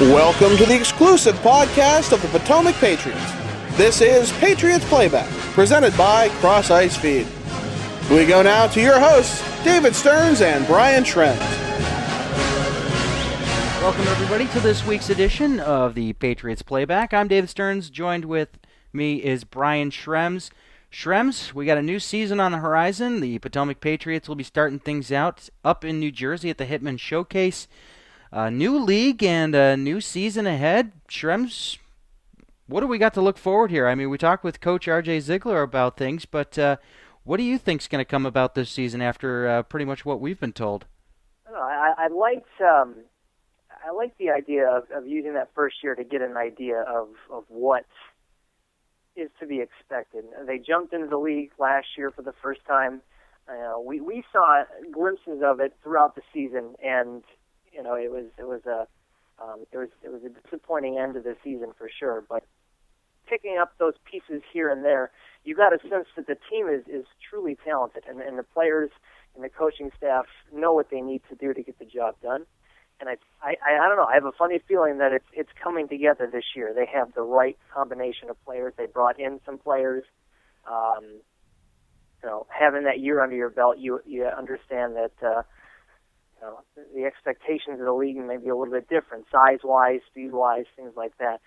Welcome to the exclusive podcast of the Potomac Patriots. This is Patriots Playback, presented by Cross Ice Feed. We go now to your hosts, David Stearns and Brian Schrems. Welcome, everybody, to this week's edition of the Patriots Playback. I'm David Stearns. Joined with me is Brian Schrems. Schrems, we got a new season on the horizon. The Potomac Patriots will be starting things out up in New Jersey at the Hitman Showcase. A new league and a new season ahead. Schrems, what do we got to look forward here? I mean, we talked with Coach RJ Zeigler about things, but what do you think's going to come about this season after pretty much what we've been told? I liked the idea of using that first year to get an idea of what is to be expected. They jumped into the league last year for the first time. We saw glimpses of it throughout the season, and it was a disappointing end to the season for sure. But picking up those pieces here and there, you got a sense that the team is truly talented, and the players and the coaching staff know what they need to do to get the job done. And I don't know. I have a funny feeling that it's coming together this year. They have the right combination of players. They brought in some players. Having that year under your belt, you understand that the expectations of the league may be a little bit different, size-wise, speed-wise, things like that.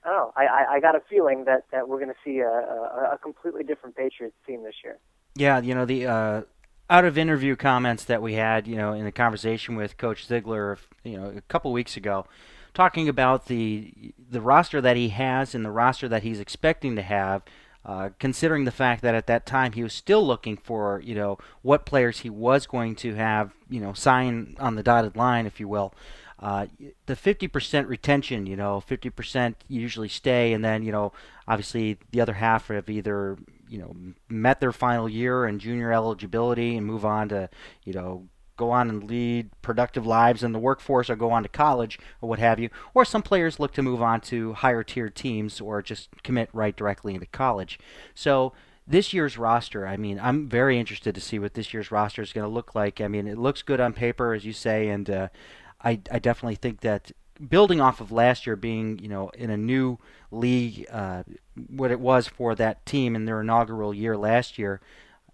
I don't know. I got a feeling that we're going to see a completely different Patriots team this year. Yeah, the out-of-interview comments that we had, in a conversation with Coach Zeigler, a couple weeks ago, talking about the roster that he has and the roster that he's expecting to have, considering the fact that at that time he was still looking for, what players he was going to have, sign on the dotted line, if you will. The 50% retention, 50% usually stay, and then, obviously the other half have either, met their final year and junior eligibility and move on to, go on and lead productive lives in the workforce or go on to college or what have you. Or some players look to move on to higher tiered teams or just commit right directly into college. So this year's roster, I'm very interested to see what this year's roster is going to look like. It looks good on paper, as you say, and I definitely think that building off of last year being, in a new league, what it was for that team in their inaugural year last year,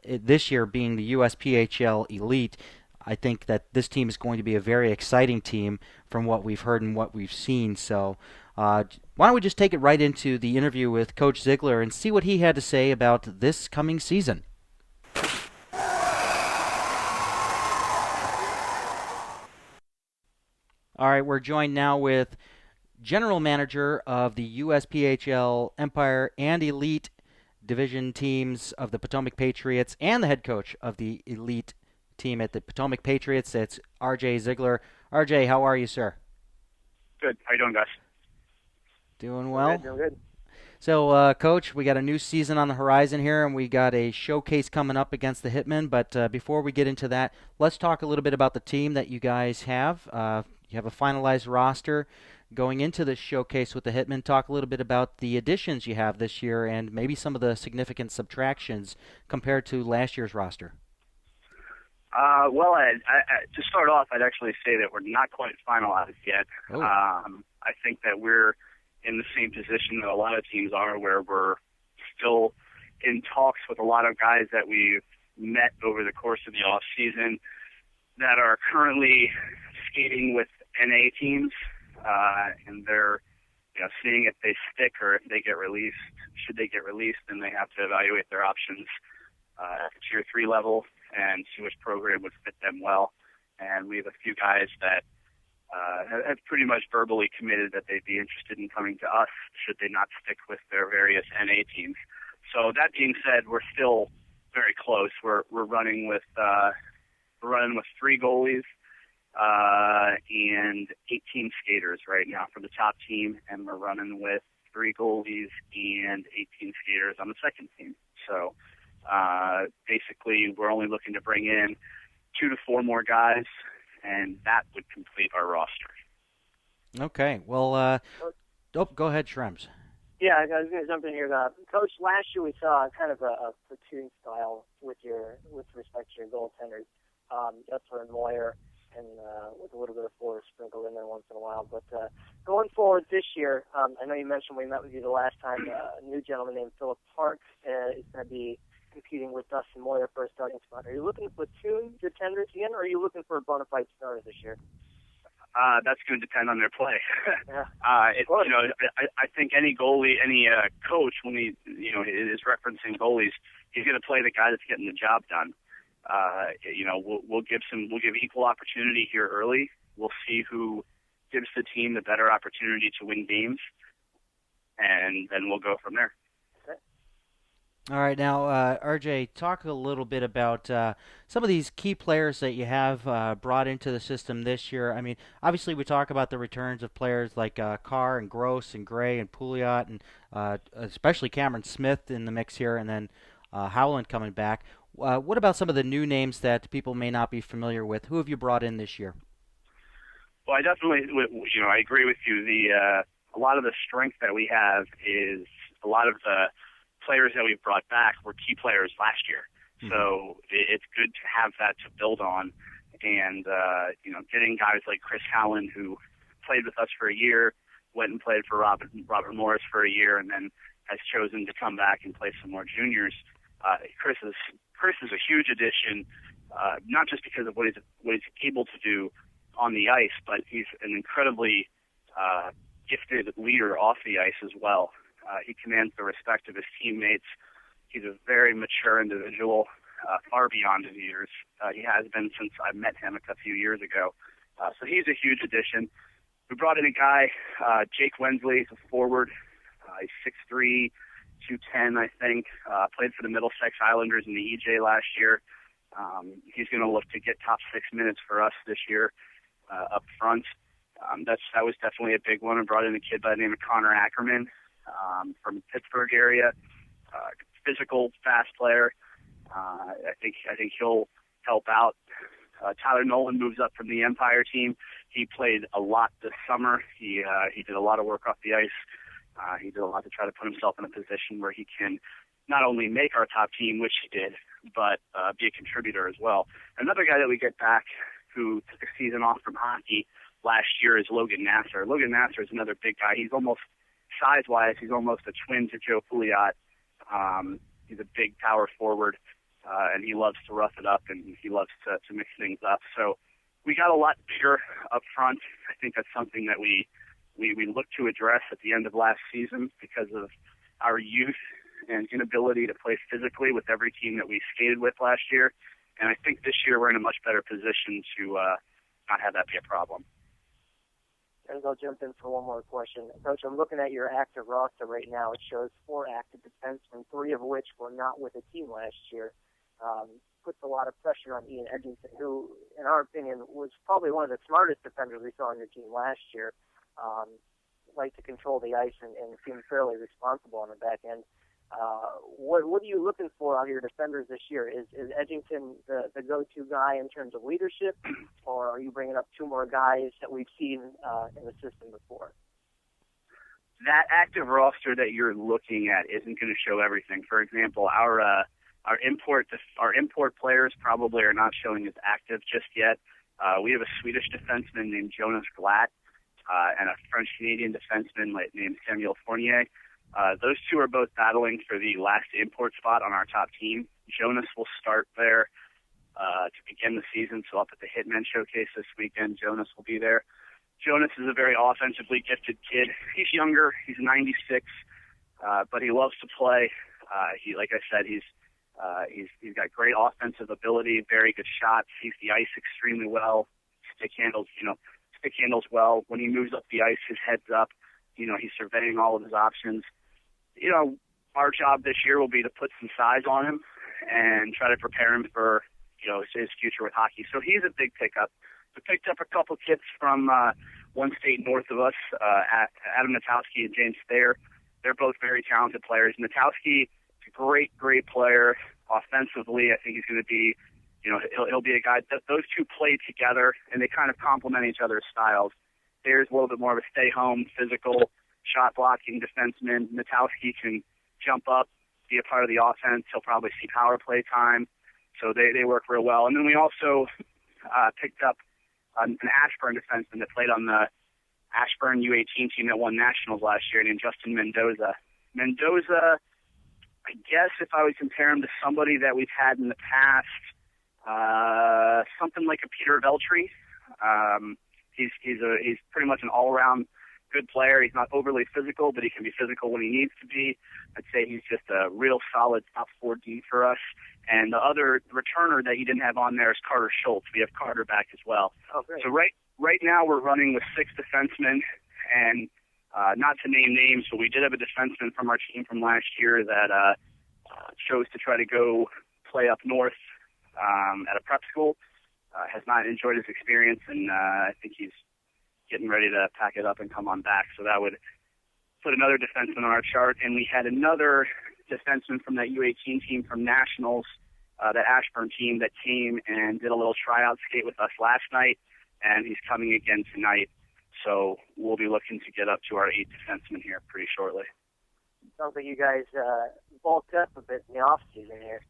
this year being the USPHL Elite, I think that this team is going to be a very exciting team from what we've heard and what we've seen. So why don't we just take it right into the interview with Coach Zeigler and see what he had to say about this coming season. All right, we're joined now with General Manager of the USPHL Empire and Elite Division teams of the Potomac Patriots and the head coach of the Elite team at the Potomac Patriots. It's RJ Zeigler. RJ, how are you, sir? Good. How you doing, guys? Doing well. Doing good. So, Coach, we got a new season on the horizon here, and we got a showcase coming up against the Hitmen. But before we get into that, let's talk a little bit about the team that you guys have. You have a finalized roster going into this showcase with the Hitmen. Talk a little bit about the additions you have this year and maybe some of the significant subtractions compared to last year's roster. Well, to start off, I'd actually say that we're not quite finalized yet. Oh. I think that we're in the same position that a lot of teams are, where we're still in talks with a lot of guys that we've met over the course of the off season that are currently skating with NA teams, and they're seeing if they stick or if they get released. Should they get released, then they have to evaluate their options at the Tier 3 level and see which program would fit them well. And we have a few guys that have pretty much verbally committed that they'd be interested in coming to us should they not stick with their various NA teams. So that being said, we're still very close. We're running with 3 goalies and 18 skaters right now for the top team, and we're running with 3 goalies and 18 skaters on the second team. So basically, we're only looking to bring in 2 to 4 more guys, and that would complete our roster. Okay. Well, go ahead, Schrems. Yeah, I was going to jump in here. Coach, last year we saw kind of a platoon style with respect to your goaltenders, Jesper and Moyer, and with a little bit of Forrest sprinkled in there once in a while. But going forward this year, I know you mentioned we met with you the last time. A new gentleman named Philip Parks is going to be competing with Dustin Moyer for a starting spot. Are you looking to platoon your tenders again, or are you looking for a bona fide starter this year? That's going to depend on their play. Yeah. I think any goalie, any coach, when he is referencing goalies, he's going to play the guy that's getting the job done. We'll give equal opportunity here early. We'll see who gives the team the better opportunity to win games, and then we'll go from there. All right, now, RJ, talk a little bit about some of these key players that you have brought into the system this year. I mean, obviously we talk about the returns of players like Carr and Gross and Gray and Pouliot and especially Cameron Smith in the mix here, and then Howland coming back. What about some of the new names that people may not be familiar with? Who have you brought in this year? Well, I definitely, I agree with you. A lot of the strength that we have is a lot of the players that we've brought back were key players last year. Mm-hmm. So it's good to have that to build on. And, getting guys like Chris Howland, who played with us for a year, went and played for Robert Morris for a year, and then has chosen to come back and play some more juniors. Chris is a huge addition, not just because of what he's able to do on the ice, but he's an incredibly gifted leader off the ice as well. He commands the respect of his teammates. He's a very mature individual, far beyond his years. He has been since I met him a few years ago. So he's a huge addition. We brought in a guy, Jake Wensley, he's a forward. He's 6'3", 210, I think. Played for the Middlesex Islanders in the EJ last year. He's going to look to get top 6 minutes for us this year up front. That was definitely a big one. I brought in a kid by the name of Connor Ackerman from the Pittsburgh area. Physical, fast player. I think he'll help out. Tyler Nolan moves up from the Empire team. He played a lot this summer. He did a lot of work off the ice. He did a lot to try to put himself in a position where he can not only make our top team, which he did, but be a contributor as well. Another guy that we get back who took a season off from hockey last year is Logan Nasser. Logan Nasser is another big guy. He's almost, size-wise, he's almost a twin to Joe Pouliot. He's a big power forward, and he loves to rough it up, and he loves to mix things up. So we got a lot bigger up front. I think that's something that we looked to address at the end of last season because of our youth and inability to play physically with every team that we skated with last year. And I think this year we're in a much better position to not have that be a problem. And I'll jump in for one more question. Coach, I'm looking at your active roster right now. It shows 4 active defensemen, 3 of which were not with the team last year. Puts a lot of pressure on Ian Edgington, who, in our opinion, was probably one of the smartest defenders we saw on your team last year. Liked to control the ice and seemed fairly responsible on the back end. What are you looking for out of your defenders this year? Is Edgington the go-to guy in terms of leadership, or are you bringing up 2 more guys that we've seen in the system before? That active roster that you're looking at isn't going to show everything. For example, our import players probably are not showing as active just yet. We have a Swedish defenseman named Jonas Glatt and a French-Canadian defenseman named Samuel Fournier. Those 2 are both battling for the last import spot on our top team. Jonas will start there to begin the season, so up at the Hitman Showcase this weekend, Jonas will be there. Jonas is a very offensively gifted kid. He's younger. He's 96, but he loves to play. Like I said, he's got great offensive ability, very good shots. Sees the ice extremely well. Stick handles well. When he moves up the ice, his head's up. He's surveying all of his options. Our job this year will be to put some size on him and try to prepare him for, his future with hockey. So he's a big pickup. We picked up a couple kids from one state north of us, Adam Natowski and James Thayer. They're both very talented players. Natowski is a great player offensively. I think he's going to be, he'll be a guy that those 2 play together, and they kind of complement each other's styles. There's a little bit more of a stay-home, physical, shot-blocking defenseman. Natowski can jump up, be a part of the offense. He'll probably see power play time. So they work real well. And then we also picked up an Ashburn defenseman that played on the Ashburn U18 team that won nationals last year named Justin Mendoza. Mendoza, I guess if I would compare him to somebody that we've had in the past, something like a Peter Veltri. He's pretty much an all-around good player. He's not overly physical, but he can be physical when he needs to be. I'd say he's just a real solid top 4D for us. And the other returner that you didn't have on there is Carter Schultz. We have Carter back as well. Oh, great. So right now we're running with 6 defensemen, and not to name names, but we did have a defenseman from our team from last year that chose to try to go play up north at a prep school. Has not enjoyed his experience, and I think he's getting ready to pack it up and come on back. So that would put another defenseman on our chart. And we had another defenseman from that U18 team from Nationals, that Ashburn team that came and did a little tryout skate with us last night, and he's coming again tonight. So we'll be looking to get up to our 8 defensemen here pretty shortly. Sounds like you guys bulked up a bit in the off season here.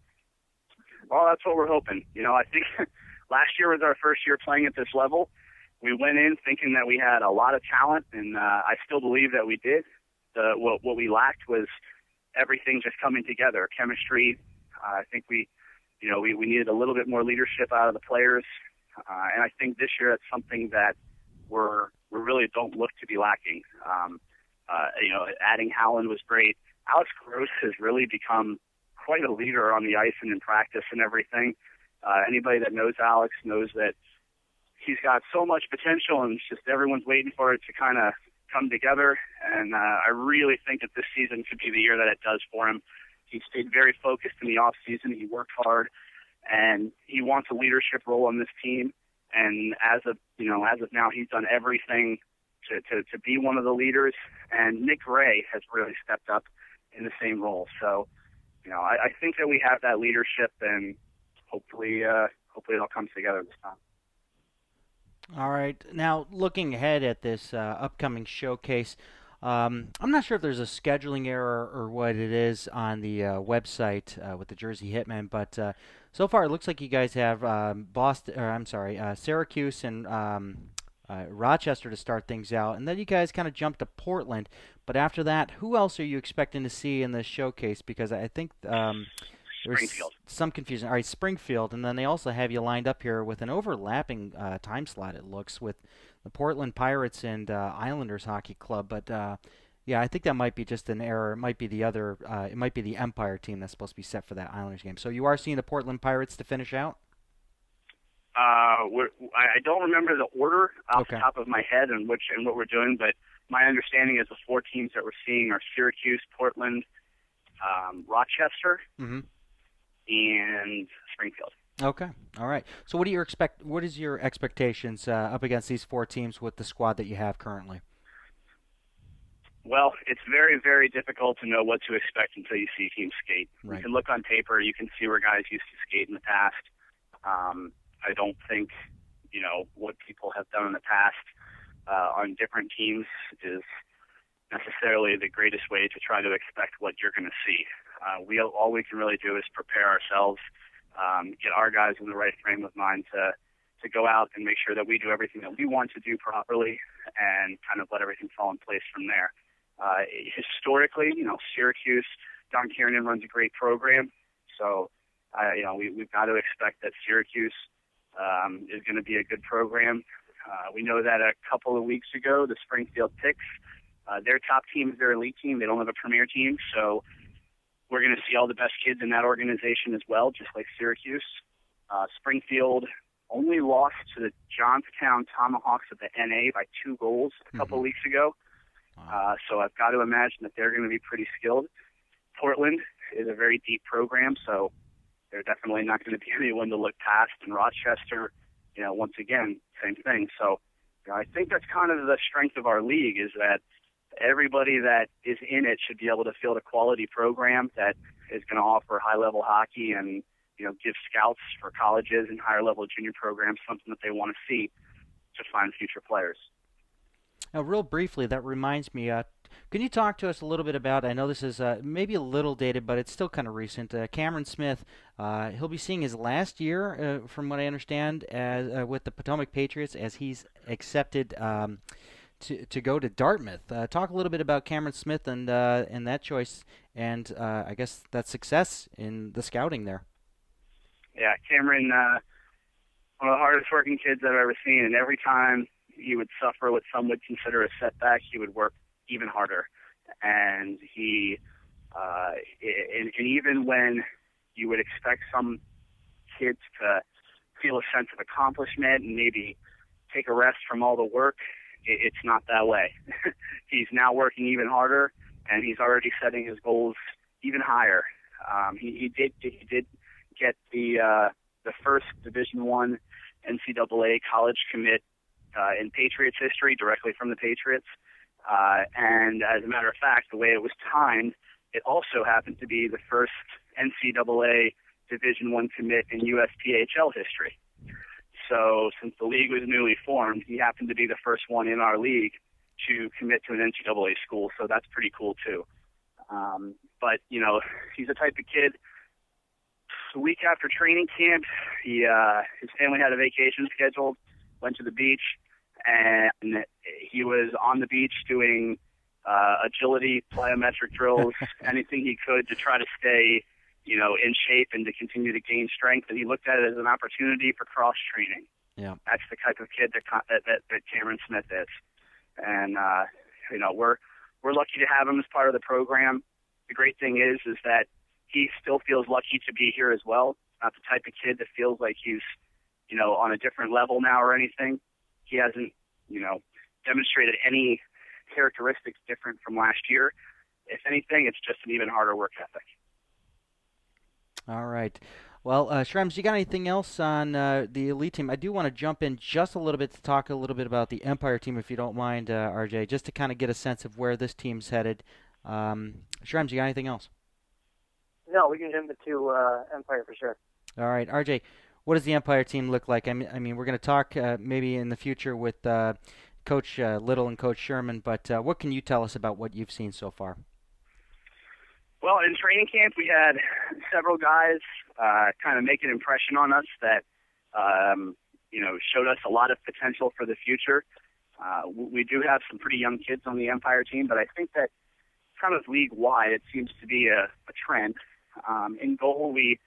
Well, that's what we're hoping. I think last year was our first year playing at this level. We went in thinking that we had a lot of talent, and I still believe that we did. What we lacked was everything just coming together, chemistry. I think we needed a little bit more leadership out of the players, and I think this year that's something that we really don't look to be lacking. Adding Howland was great. Alex Gross has really become quite a leader on the ice and in practice and everything. Anybody that knows Alex knows that he's got so much potential, and it's just everyone's waiting for it to kind of come together. And I really think that this season could be the year that it does for him. He stayed very focused in the off season. He worked hard, and he wants a leadership role on this team. And as of now, he's done everything to be one of the leaders. And Nick Ray has really stepped up in the same role. So, I think that we have that leadership, and hopefully it all comes together this time. All right. Now, looking ahead at this upcoming showcase, I'm not sure if there's a scheduling error or what it is on the website with the Jersey Hitmen, but so far it looks like you guys have Syracuse and Rochester to start things out, and then you guys kind of jump to Portland. But after that, who else are you expecting to see in this showcase? Because I think there's some confusion. All right, Springfield, and then they also have you lined up here with an overlapping time slot, it looks, with the Portland Pirates and Islanders Hockey Club. But yeah, I think that might be just an error. It might be the other. It might be the Empire team that's supposed to be set for that Islanders game. So you are seeing the Portland Pirates to finish out? I don't remember the order off the top of my head and what we're doing, but my understanding is the 4 teams that we're seeing are Syracuse, Portland, Rochester, and Springfield. Okay, all right. So what is your expectations up against these 4 teams with the squad that you have currently? Well, it's very, very difficult to know what to expect until you see teams skate. Right. You can look on paper, you can see where guys used to skate in the past. I don't think, what people have done in the past on different teams is necessarily the greatest way to try to expect what you're going to see. All we can really do is prepare ourselves, get our guys in the right frame of mind to go out and make sure that we do everything that we want to do properly and kind of let everything fall in place from there. Historically, Syracuse, Don Kiernan runs a great program, so we've got to expect that Syracuse is going to be a good program. We know that a couple of weeks ago, the Springfield Picks, their top team is their elite team. They don't have a premier team, so we're going to see all the best kids in that organization as well, just like Syracuse. Springfield only lost to the Johnstown Tomahawks of the NA by 2 goals a couple of weeks ago. So I've got to imagine that they're going to be pretty skilled. Portland is a very deep program, so they're definitely not going to be anyone to look past. And Rochester, once again, same thing. So I think that's kind of the strength of our league, is that everybody that is in it should be able to field a quality program that is going to offer high-level hockey and, give scouts for colleges and higher-level junior programs something that they want to see to find future players. Now, real briefly, that reminds me, can you talk to us a little bit about, I know this is maybe a little dated, but it's still kind of recent, Cameron Smith. He'll be seeing his last year, from what I understand, with the Potomac Patriots, as he's accepted to go to Dartmouth. Talk a little bit about Cameron Smith and that choice, and I guess that success in the scouting there. Yeah, Cameron, one of the hardest working kids I've ever seen, and every time he would suffer what some would consider a setback, he would work even harder. And and even when you would expect some kids to feel a sense of accomplishment and maybe take a rest from all the work, it's not that way. He's now working even harder, and he's already setting his goals even higher. He did get the first Division I NCAA college commit in Patriots history directly from the Patriots. And as a matter of fact, the way it was timed, it also happened to be the first NCAA Division I commit in USPHL history. So since the league was newly formed, he happened to be the first one in our league to commit to an NCAA school, so that's pretty cool too. But, he's the type of kid, a week after training camp, his family had a vacation scheduled, went to the beach, and he was on the beach doing agility, plyometric drills, anything he could to try to stay, in shape and to continue to gain strength. And he looked at it as an opportunity for cross training. Yeah, that's the type of kid that Cameron Smith is. And we're lucky to have him as part of the program. The great thing is that he still feels lucky to be here as well. Not the type of kid that feels like he's, on a different level now or anything. He hasn't, demonstrated any characteristics different from last year. If anything, it's just an even harder work ethic. All right. Well, Shrems, you got anything else on the elite team? I do want to jump in just a little bit to talk a little bit about the Empire team, if you don't mind, RJ, just to kind of get a sense of where this team's headed. Shrems, you got anything else? No, we can jump into Empire for sure. All right, RJ, what does the Empire team look like? I mean, we're going to talk maybe in the future with Coach Little and Coach Sherman, but what can you tell us about what you've seen so far? Well, in training camp, we had several guys kind of make an impression on us that, showed us a lot of potential for the future. We do have some pretty young kids on the Empire team, but I think that kind of league-wide, it seems to be a trend. In goal, we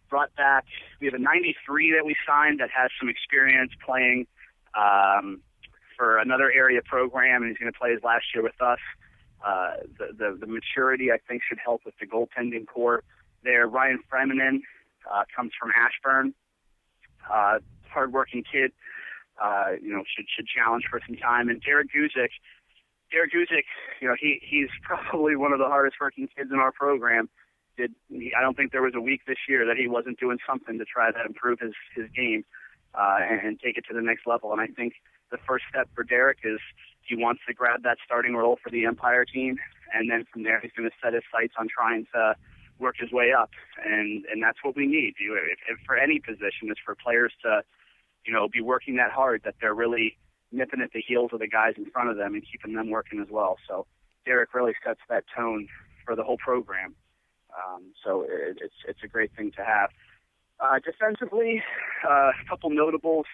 brought back, we have a 93 that we signed that has some experience playing for another area program, and he's going to play his last year with us. The maturity, I think, should help with the goaltending core there. Ryan Freminen comes from Ashburn, hardworking kid, should challenge for some time. And Derek Guzik, he's probably one of the hardest working kids in our program. I don't think there was a week this year that he wasn't doing something to try to improve his game and take it to the next level. And I think the first step for Derek is he wants to grab that starting role for the Empire team, and then from there he's going to set his sights on trying to work his way up. And that's what we need. If for any position, is for players to, be working that hard, that they're really nipping at the heels of the guys in front of them and keeping them working as well. So Derek really sets that tone for the whole program. So it's a great thing to have. Defensively, a couple notables.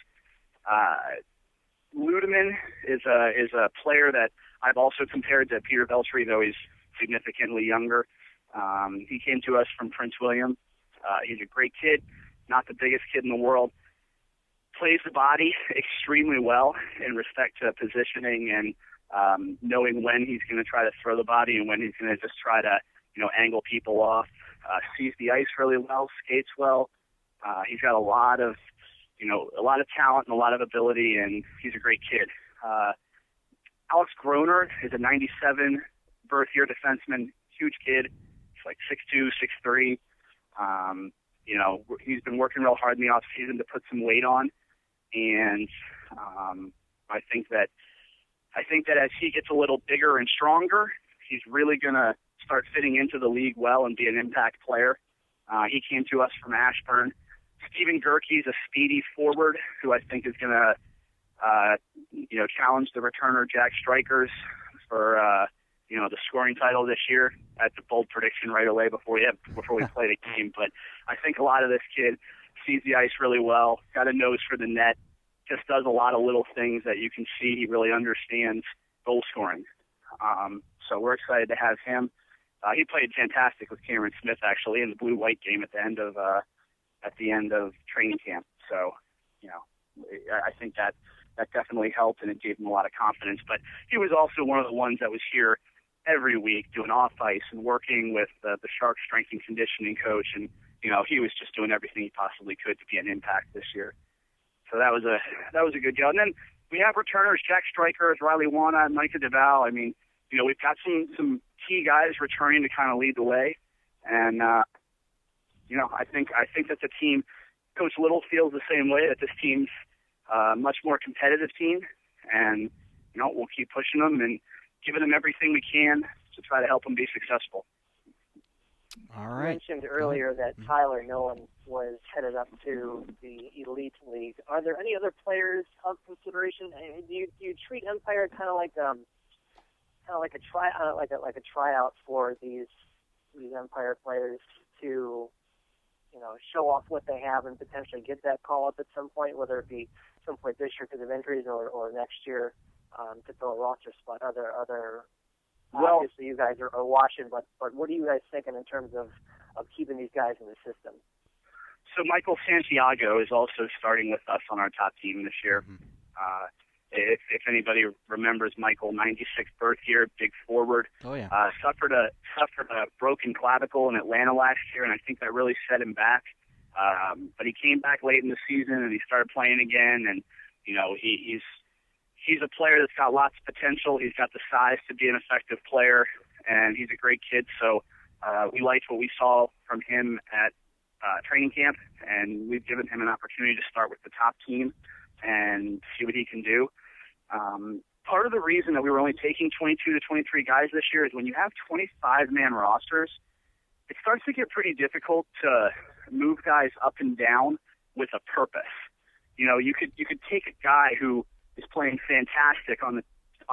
Ludeman is a player that I've also compared to Peter Beltry, though he's significantly younger. He came to us from Prince William. He's a great kid, not the biggest kid in the world. Plays the body extremely well in respect to positioning and knowing when he's going to try to throw the body and when he's going to just try to, angle people off. Sees the ice really well, skates well. He's got a lot of talent and a lot of ability, and he's a great kid. Alex Groner is a 97 birth year defenseman, huge kid. He's like 6'2", 6'3". He's been working real hard in the off season to put some weight on, and I think that as he gets a little bigger and stronger, he's really going to start fitting into the league well and be an impact player. He came to us from Ashburn. Stephen Gerke's a speedy forward who I think is going to, challenge the returner Jack Strikers for, the scoring title this year. That's a bold prediction right away before we play the game. But I think a lot of this kid sees the ice really well, got a nose for the net, just does a lot of little things that you can see he really understands goal scoring. So we're excited to have him. He played fantastic with Cameron Smith actually in the blue-white game at the end of training camp. So, I think that definitely helped, and it gave him a lot of confidence. But he was also one of the ones that was here every week doing off ice and working with the Sharks strength and conditioning coach, and he was just doing everything he possibly could to be an impact this year. So that was a good deal. And then we have returners, Jack Stryker, Riley Wana, and Micah DeVal. I mean, we've got some key guys returning to kind of lead the way, and I think that the team, Coach Little feels the same way, that this team's a much more competitive team, and we'll keep pushing them and giving them everything we can to try to help them be successful. All right. You mentioned earlier that Tyler Nolan was headed up to the Elite League. Are there any other players of consideration? Do you treat Empire kind of like a tryout for these Empire players to show off what they have and potentially get that call up at some point, whether it be some point this year because of injuries or next year to fill a roster spot? Obviously you guys are watching, but what are you guys thinking in terms of keeping these guys in the system? So Michael Santiago is also starting with us on our top team this year. Mm-hmm. If anybody remembers Michael, 96th birth year, big forward. Oh yeah. Suffered a broken clavicle in Atlanta last year, and I think that really set him back. But he came back late in the season and he started playing again, and he's a player that's got lots of potential. He's got the size to be an effective player, and he's a great kid. So we liked what we saw from him at training camp, and we've given him an opportunity to start with the top team and see what he can do. Part of the reason that we were only taking 22 to 23 guys this year is when you have 25-man rosters, it starts to get pretty difficult to move guys up and down with a purpose. You could take a guy who is playing fantastic on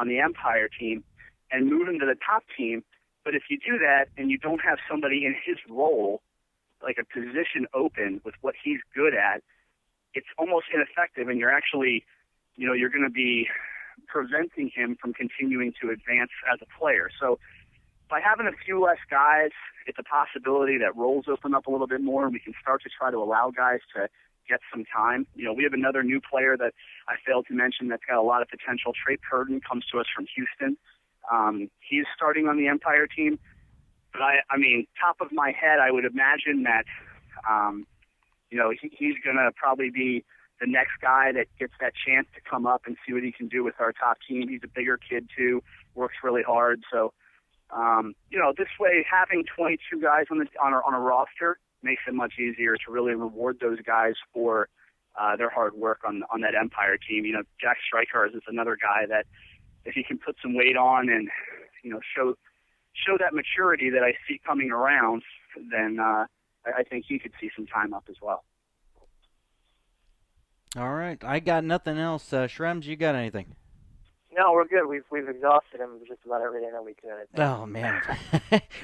the Empire team and move him to the top team, but if you do that and you don't have somebody in his role, like a position open with what he's good at, it's almost ineffective, and you're actually, you're going to be preventing him from continuing to advance as a player. So by having a few less guys, it's a possibility that roles open up a little bit more, and we can start to try to allow guys to get some time. We have another new player that I failed to mention that's got a lot of potential. Trey Purden comes to us from Houston. He's starting on the Empire team. But I mean, top of my head, I would imagine that, he's going to probably be the next guy that gets that chance to come up and see what he can do with our top team. He's a bigger kid too, works really hard. So, this way, having 22 guys on a roster makes it much easier to really reward those guys for their hard work on that Empire team. Jack Stryker is another guy that if he can put some weight on and show that maturity that I see coming around, then I think he could see some time up as well. All right. I got nothing else. Shrems, you got anything? No, we're good. We've exhausted him just about everything that we could. Oh, man.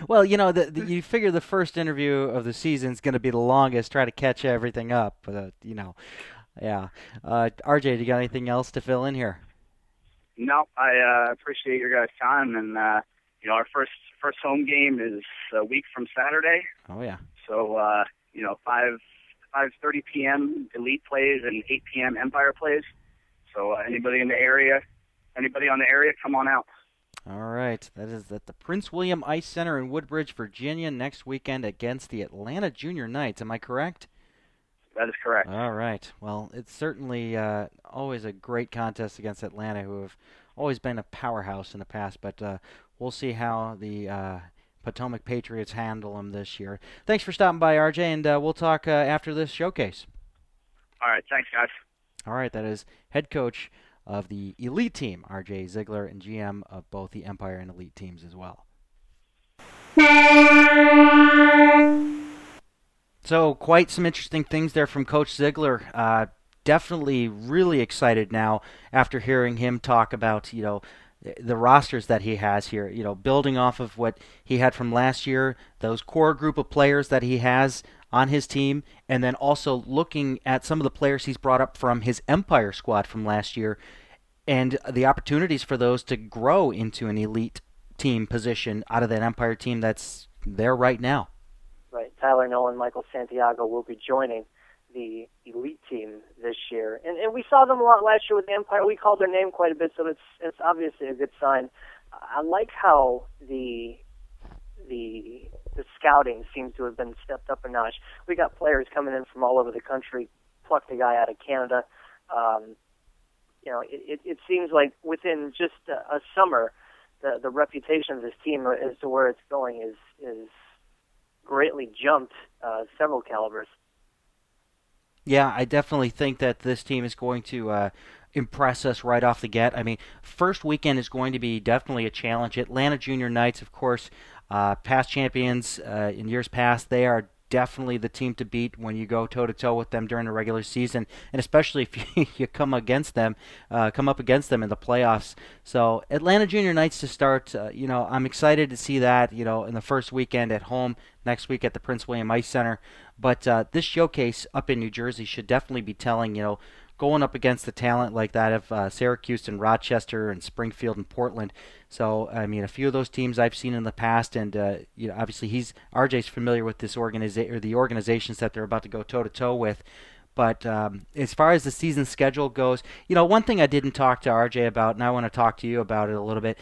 Well, you figure the first interview of the season is going to be the longest, try to catch everything up. Yeah. RJ, do you got anything else to fill in here? No, I appreciate your guys' time, and our first home game is a week from Saturday. Oh yeah. So 5:30 p.m. Elite plays and 8 p.m. Empire plays. So anybody on the area, come on out. All right. That is at the Prince William Ice Center in Woodbridge, Virginia, next weekend against the Atlanta Junior Knights. Am I correct? That is correct. All right. Well, it's certainly always a great contest against Atlanta, who have always been a powerhouse in the past. But we'll see how the Potomac Patriots handle them this year. Thanks for stopping by, RJ, and we'll talk after this showcase. All right. Thanks, guys. All right. That is head coach of the Elite team, RJ Zeigler, and GM of both the Empire and Elite teams as well. So quite some interesting things there from Coach Zeigler. Definitely really excited now after hearing him talk about, the rosters that he has here, building off of what he had from last year, those core group of players that he has on his team, and then also looking at some of the players he's brought up from his Empire squad from last year and the opportunities for those to grow into an elite team position out of that Empire team that's there right now. Right. Tyler Nolan, Michael Santiago will be joining the elite team this year. And we saw them a lot last year with the Empire. We called their name quite a bit, so it's obviously a good sign. I like how the scouting seems to have been stepped up a notch. We got players coming in from all over the country, plucked a guy out of Canada. It seems like within just a summer, the reputation of this team as to where it's going is greatly jumped several calibers. Yeah, I definitely think that this team is going to impress us right off the get. I mean, first weekend is going to be definitely a challenge. Atlanta Junior Knights, of course, past champions in years past, they are definitely the team to beat when you go toe-to-toe with them during the regular season, and especially if you come up against them in the playoffs. So Atlanta Junior Knights to start, I'm excited to see that, in the first weekend at home, next week at the Prince William Ice Center. But this showcase up in New Jersey should definitely be telling, going up against the talent like that of Syracuse and Rochester and Springfield and Portland. So, I mean, a few of those teams I've seen in the past, and obviously RJ's familiar with this the organizations that they're about to go toe-to-toe with. But as far as the season schedule goes, one thing I didn't talk to RJ about, and I want to talk to you about it a little bit,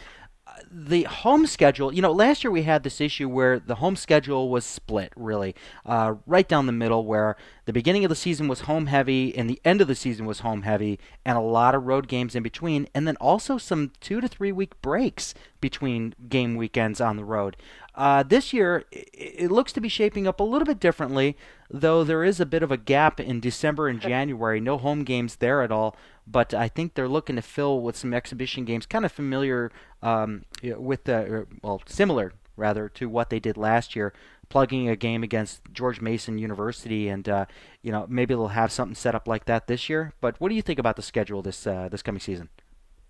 the home schedule, last year we had this issue where the home schedule was split, really, right down the middle, where the beginning of the season was home heavy and the end of the season was home heavy, and a lot of road games in between, and then also some 2 to 3 week breaks between game weekends on the road. This year, it looks to be shaping up a little bit differently, though there is a bit of a gap in December and January. No home games there at all, but I think they're looking to fill with some exhibition games, kind of familiar similar rather to what they did last year, plugging a game against George Mason University, and maybe they'll have something set up like that this year. But what do you think about the schedule this coming season?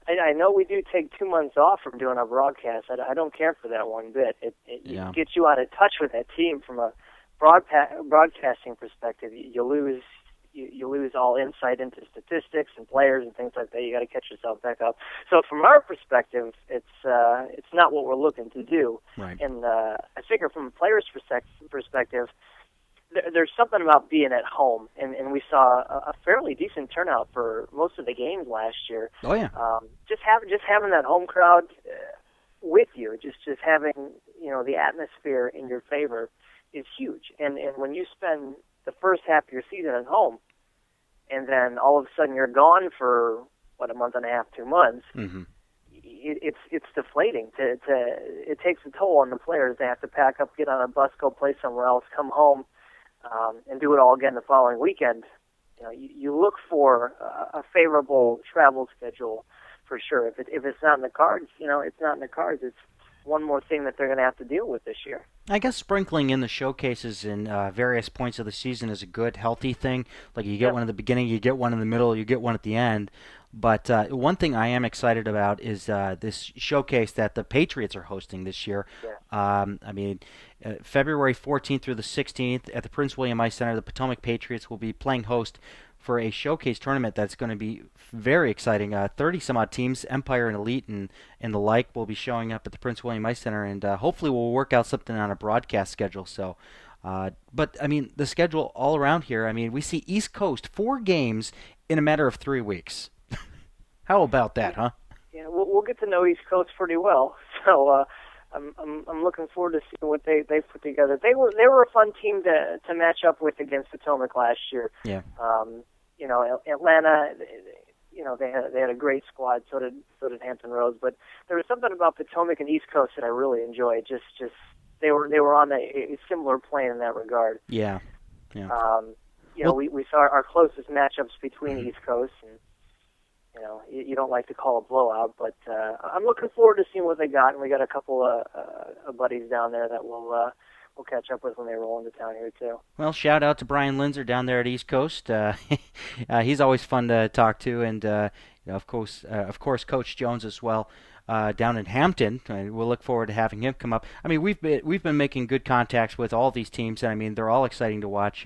I know we do take 2 months off from doing our broadcast. I don't care for that one bit. It gets you out of touch with that team from a broadcasting perspective. You lose all insight into statistics and players and things like that. You got to catch yourself back up. So from our perspective, it's not what we're looking to do. Right. And I figure from a player's perspective, there's something about being at home, and we saw a fairly decent turnout for most of the games last year. Oh yeah. Just having that home crowd with you, just having the atmosphere in your favor is huge. And when you spend the first half of your season at home, and then all of a sudden you're gone for a month and a half, 2 months. Mm-hmm. It's deflating. It takes a toll on the players. They have to pack up, get on a bus, go play somewhere else, come home, and do it all again the following weekend. You look for a favorable travel schedule for sure. If it's not in the cards, it's not in the cards. It's one more thing that they're going to have to deal with this year. I guess sprinkling in the showcases in various points of the season is a good, healthy thing. Like you get one at the beginning, you get one in the middle, you get one at the end. But one thing I am excited about is this showcase that the Patriots are hosting this year. Yeah. February 14th through the 16th at the Prince William Ice Center, the Potomac Patriots will be playing host for a showcase tournament that's going to be very exciting. 30-some-odd teams, Empire and Elite and the like, will be showing up at the Prince William Ice Center, and hopefully we'll work out something on a broadcast schedule. So, but, the schedule all around here, we see East Coast 4 games in a matter of 3 weeks. How about that, huh? Yeah, we'll get to know East Coast pretty well. So I'm looking forward to seeing what they put together. They were a fun team to match up with against Potomac last year. Yeah. Atlanta, they had a great squad. So did Hampton Roads. But there was something about Potomac and East Coast that I really enjoyed. Just they were on a similar plane in that regard. Yeah. We saw our closest matchups between East Coast, and you don't like to call a blowout, but I'm looking forward to seeing what they got, and we got a couple of buddies down there that we'll catch up with when they roll into town here too. Well, shout out to Brian Linzer down there at East Coast. He's always fun to talk to, and of course, Coach Jones as well. down in Hampton. We'll look forward to having him come up. I mean, we've been making good contacts with all these teams, and I mean, they're all exciting to watch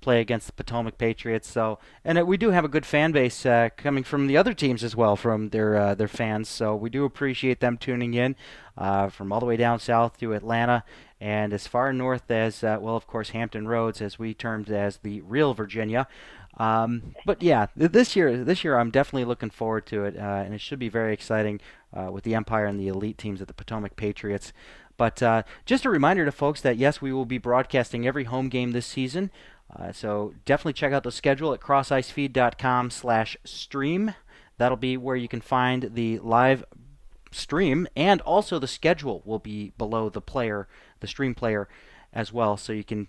play against the Potomac Patriots. So, and we do have a good fan base coming from the other teams as well, from their fans. So we do appreciate them tuning in from all the way down south to Atlanta, and as far north as, well, of course, Hampton Roads, as we termed as the real Virginia. But yeah, this year I'm definitely looking forward to it, and it should be very exciting with the Empire and the elite teams at the Potomac Patriots. But just a reminder to folks that yes, we will be broadcasting every home game this season. So definitely check out the schedule at crossicefeed.com/stream. That'll be where you can find the live stream, and also the schedule will be below the stream player as well, so you can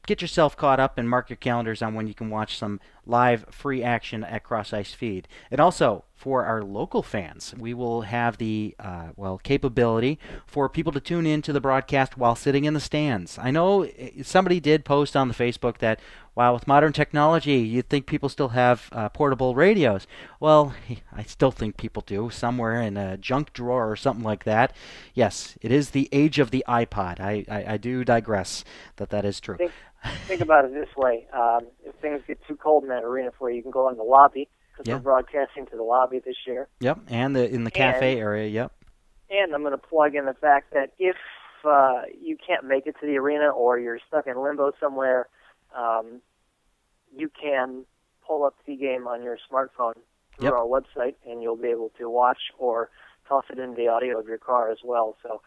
get yourself caught up and mark your calendars on when you can watch some live free action at Cross Ice Feed. And also, for our local fans, we will have the capability for people to tune in to the broadcast while sitting in the stands. I know somebody did post on the Facebook that, wow, with modern technology, you'd think people still have portable radios. Well, I still think people do, somewhere in a junk drawer or something like that. Yes, it is the age of the iPod. I do digress that is true. Think about it this way. If things get too cold in that arena for you, you can go in the lobby, because we're broadcasting to the lobby this year. Yep, and in the cafe area, yep. And I'm going to plug in the fact that if you can't make it to the arena or you're stuck in limbo somewhere, you can pull up the game on your smartphone through our website, and you'll be able to watch or toss it into the audio of your car as well. So,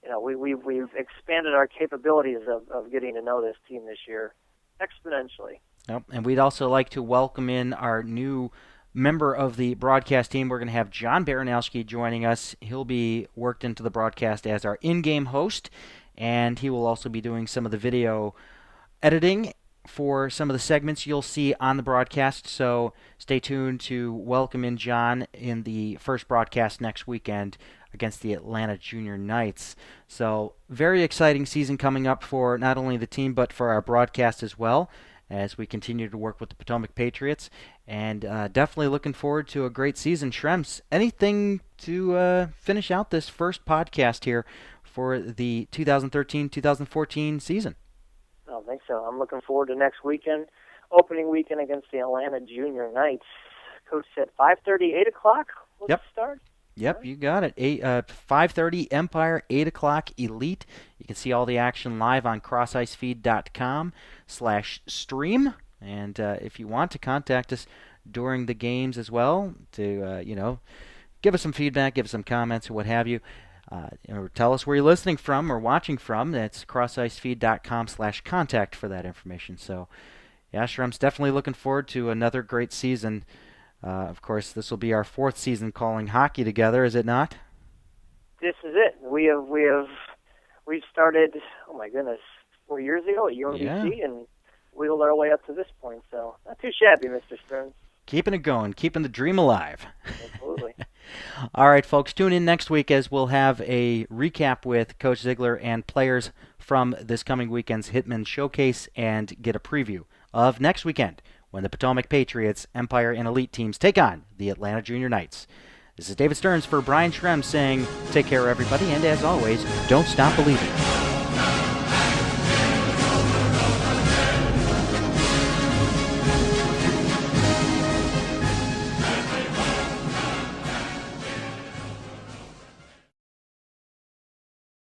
you know, we've expanded our capabilities of getting to know this team this year exponentially. Yep, and we'd also like to welcome in our new member of the broadcast team. We're going to have John Baranowski joining us. He'll be worked into the broadcast as our in-game host, and he will also be doing some of the video editing for some of the segments you'll see on the broadcast. So stay tuned to welcome in John in the first broadcast next weekend against the Atlanta Junior Knights. So very exciting season coming up for not only the team but for our broadcast as well, as we continue to work with the Potomac Patriots, and definitely looking forward to a great season. Shrems, anything to finish out this first podcast here for the 2013-2014 season? I don't think so. I'm looking forward to next weekend, opening weekend against the Atlanta Junior Knights. Coach said 5:30, 8 o'clock will start. Yep, you got it. 5:30 Empire, 8 o'clock Elite. You can see all the action live on crossicefeed.com/stream. And if you want to contact us during the games as well, to give us some feedback, give us some comments or what have you, or tell us where you're listening from or watching from, that's crossicefeed.com/contact for that information. So, yeah, Shrem's definitely looking forward to another great season. Of course, this will be our fourth season calling hockey together, is it not? This is it. We've started, 4 years ago at UMBC, and wheeled our way up to this point. So not too shabby, Mr. Stearns. Keeping it going, keeping the dream alive. Absolutely. All right, folks, tune in next week as we'll have a recap with Coach Zeigler and players from this coming weekend's Hitman Showcase, and get a preview of next weekend when the Potomac Patriots, Empire, and Elite teams take on the Atlanta Junior Knights. This is David Stearns for Brian Shrem saying take care, everybody, and as always, don't stop believing.